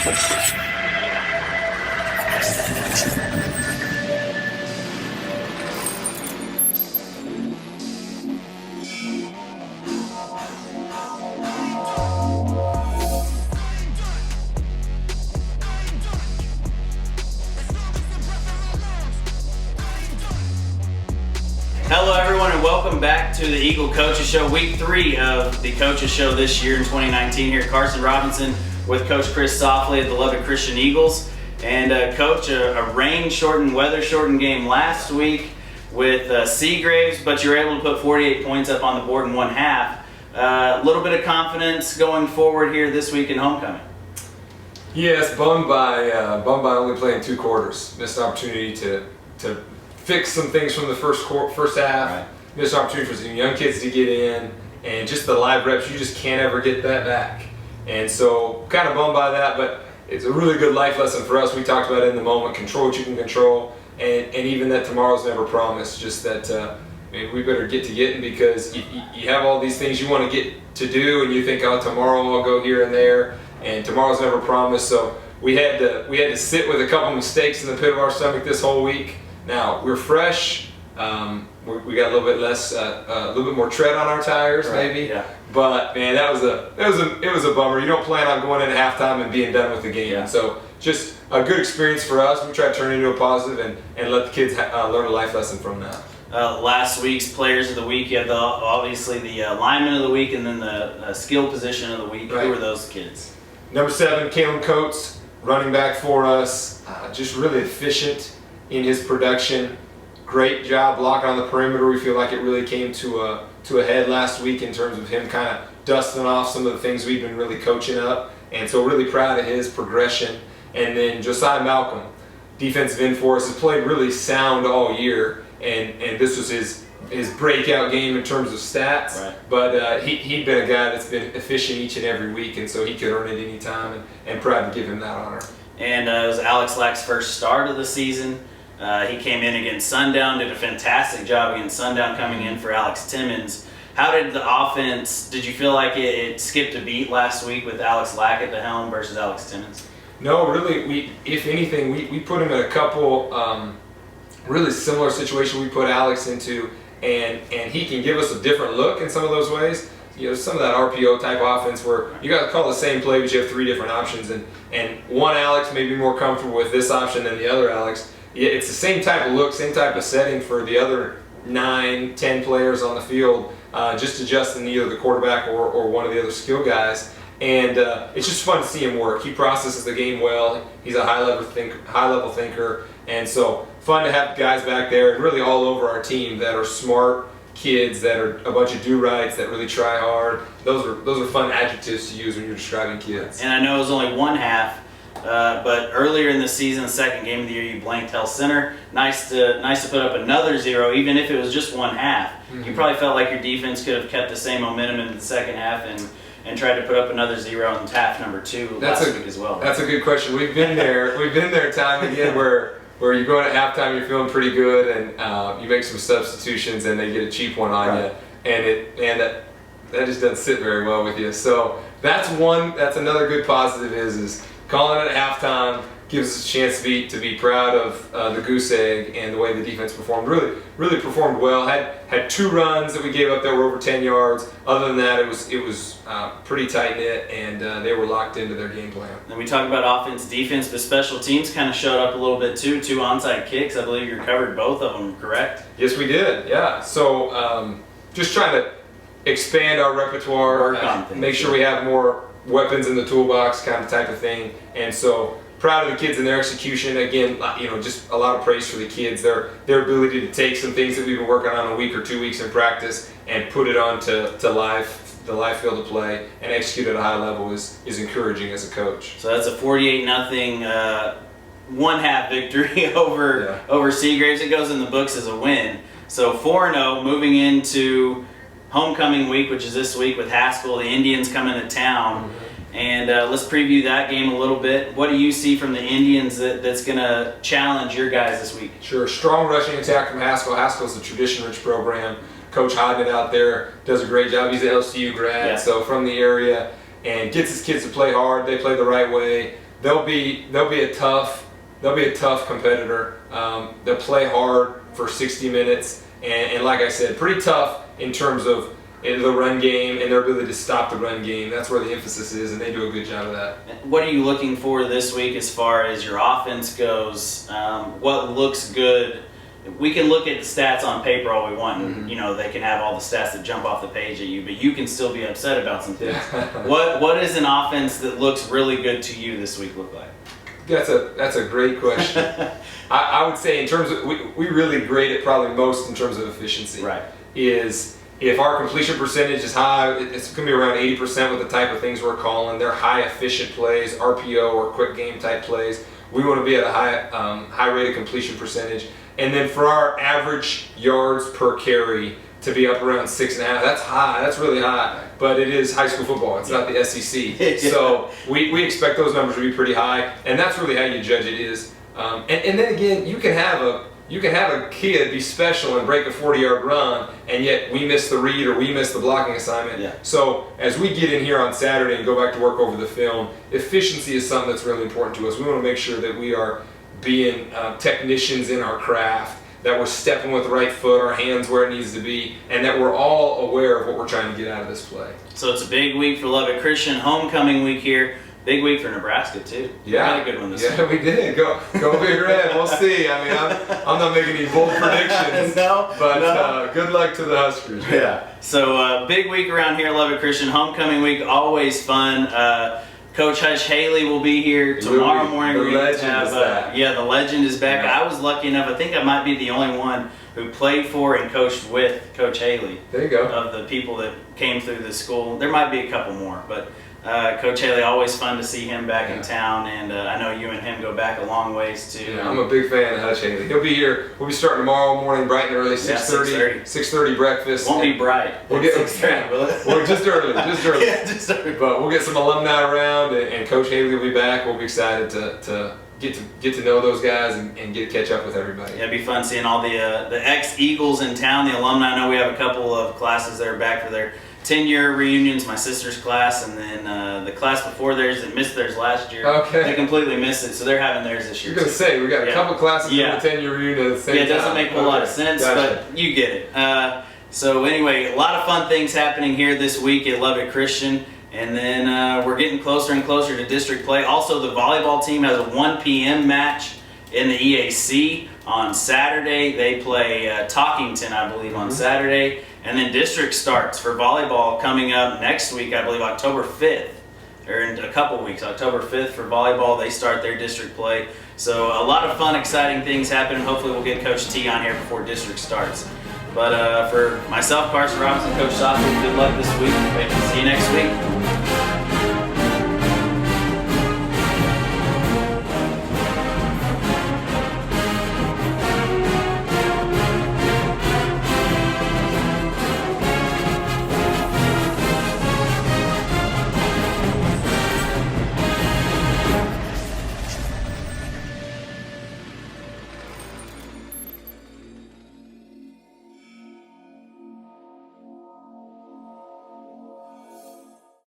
Hello everyone and welcome back to the Eagle Coaches Show, week 3 of the Coaches Show this year in 2019 here. Karson Robinson with Coach Chris Softley of the Lubbock Christian Eagles. And Coach, a rain-shortened, weather-shortened game last week with Seagraves, but you were able to put 48 points up on the board in one half. A little bit of confidence going forward here this week in homecoming. Yes, bummed by only playing 2 quarters. Missed opportunity to fix some things from the first half. Right. Missed opportunity for some young kids to get in, and just the live reps, you just can't ever get that back. And so kind of bummed by that, but it's a really good life lesson for us. We talked about it in the moment, control what you can control, and even that tomorrow's never promised, just that maybe we better get to getting, because you have all these things you want to get to do, and you think, oh, tomorrow I'll go here and there, and tomorrow's never promised. So we had to sit with a couple mistakes in the pit of our stomach this whole week. Now we're fresh. We got a little bit less, a little bit more tread on our tires, Right, maybe. yeah. But man, it was a bummer. You don't plan on going into halftime and being done with the game. Yeah. So just a good experience for us. We try to turn it into a positive and let the kids learn a life lesson from that. Last week's Players of the Week, you had obviously the lineman of the week and then the skill position of the week. Right. Who were those kids? Number 7, Caleb Coates, running back for us. Just really efficient in his production. Great job blocking on the perimeter. We feel like it really came to a head last week in terms of him kind of dusting off some of the things we've been really coaching up. And so really proud of his progression. And then Josiah Malcolm, defensive end for us, has played really sound all year. And this was his breakout game in terms of stats. Right. But he'd been a guy that's been efficient each and every week, and so he could earn it any time, and proud to give him that honor. And it was Alex Lack's first start of the season. He came in against Sundown, did a fantastic job against Sundown coming in for Alex Timmons. How did the offense, did you feel like it skipped a beat last week with Alex Lack at the helm versus Alex Timmons? No, really, if anything, we put him in a couple really similar situations we put Alex into, and he can give us a different look in some of those ways. You know, some of that RPO type offense where you got to call the same play, but you have 3 different options, and one Alex may be more comfortable with this option than the other Alex. It's the same type of look, same type of setting for the other 9, 10 players on the field, just adjusting either the quarterback or one of the other skill guys. And it's just fun to see him work. He processes the game well. He's a high-level thinker, and so fun to have guys back there and really all over our team that are smart kids, that are a bunch of do-rights, that really try hard. Those are fun adjectives to use when you're describing kids. And I know it was only one half, but earlier in the season, the second game of the year, you blanked Hell Center. Nice to put up another 0, even if it was just one half. Mm-hmm. You probably felt like your defense could have kept the same momentum in the second half and tried to put up another 0 in half number 2 last week as well. That's a good question. We've been there time and again where you go into halftime, you're feeling pretty good, and you make some substitutions, and they get a cheap one on you, and that just doesn't sit very well with you. So that's another good positive is calling it at halftime gives us a chance to be proud of the goose egg and the way the defense performed. Really performed well. Had 2 runs that we gave up that were over 10 yards. Other than that, it was pretty tight knit, and they were locked into their game plan. Then we talk about offense, defense, but special teams kind of showed up a little bit too. 2 onside kicks. I believe you recovered both of them, correct? Yes, we did. Yeah. So just trying to expand our repertoire, make sure we have more weapons in the toolbox, kind of type of thing. And so proud of the kids and their execution. Again, just a lot of praise for the kids. Their ability to take some things that we've been working on a week or 2 weeks in practice and put it on to the live field of play and execute at a high level is encouraging as a coach. So that's a 48-0 one half victory over Seagraves. It goes in the books as a win. So 4-0 moving into homecoming week, which is this week with Haskell. The Indians coming to town. Mm-hmm. And let's preview that game a little bit. What do you see from the Indians that's going to challenge your guys this week? Sure. Strong rushing attack from Haskell. Haskell's a tradition-rich program. Coach Hodman out there does a great job. He's an LCU grad, so from the area, and gets his kids to play hard. They play the right way. they'll be a tough competitor. They'll play hard for 60 minutes, and like I said, pretty tough in terms of the run game and their ability to stop the run game. That's where the emphasis is, and they do a good job of that. What are you looking for this week as far as your offense goes? What looks good? We can look at the stats on paper all we want, and they can have all the stats that jump off the page at you, but you can still be upset about some things. What is an offense that looks really good to you this week look like? That's a great question. I would say in terms of we really grade it probably most in terms of efficiency. Right. Is if our completion percentage is high, it's going to be around 80% with the type of things we're calling. They're high efficient plays, RPO or quick game type plays. We want to be at a high rate of completion percentage. And then for our average yards per carry to be up around 6.5, that's high. That's really high. But it is high school football. It's not the SEC. So we expect those numbers to be pretty high. And that's really how you judge it is. And then again, you can have a kid be special and break a 40-yard run, and yet we miss the read or we miss the blocking assignment. Yeah. So as we get in here on Saturday and go back to work over the film, efficiency is something that's really important to us. We want to make sure that we are being technicians in our craft, that we're stepping with the right foot, our hands where it needs to be, and that we're all aware of what we're trying to get out of this play. So it's a big week for Lubbock Christian, homecoming week here. Big week for Nebraska too. Yeah, we had a good one this week. Yeah, we did. Go Big Red. We'll see. I mean, I'm not making any bold predictions. But good luck to the Huskers. Yeah. So big week around here, Lubbock Christian, homecoming week, always fun. Coach Hush Haley will be here tomorrow morning. The legend is back. Yeah, the legend is back. Yeah. I was lucky enough. I think I might be the only one who played for and coached with Coach Haley. There you go. Of the people that came through the school. There might be a couple more, but Coach Haley, always fun to see him back in town, and I know you and him go back a long ways too. Yeah, I'm a big fan of Hush Haley. He'll be here. We'll be starting tomorrow morning, bright and early, 6:30 breakfast. Won't be bright. We'll get 6:30, will it? Well, just early. Yeah, just early. But we'll get some alumni around, and Coach Haley will be back. We'll be excited to get to know those guys and get to catch up with everybody. Yeah, it'd be fun seeing all the ex-Eagles in town, the alumni. I know we have a couple of classes that are back for their 10-year reunions, my sister's class, and then the class before theirs that missed theirs last year. Okay. They completely missed it, so they're having theirs this year. You're going to say, we got a couple classes in the 10-year reunion at the same time. Yeah, it doesn't make a lot of sense, but you get it. So anyway, a lot of fun things happening here this week at Lubbock Christian, and then we're getting closer and closer to district play. Also, the volleyball team has a 1 p.m. match in the EAC on Saturday. They play Talkington, I believe, on Saturday. And then district starts for volleyball coming up next week, I believe October 5th, or in a couple weeks, October 5th for volleyball. They start their district play. So a lot of fun, exciting things happening. Hopefully we'll get Coach T on here before district starts. But for myself, Karson Robinson, Coach Softley, good luck this week. See you next week.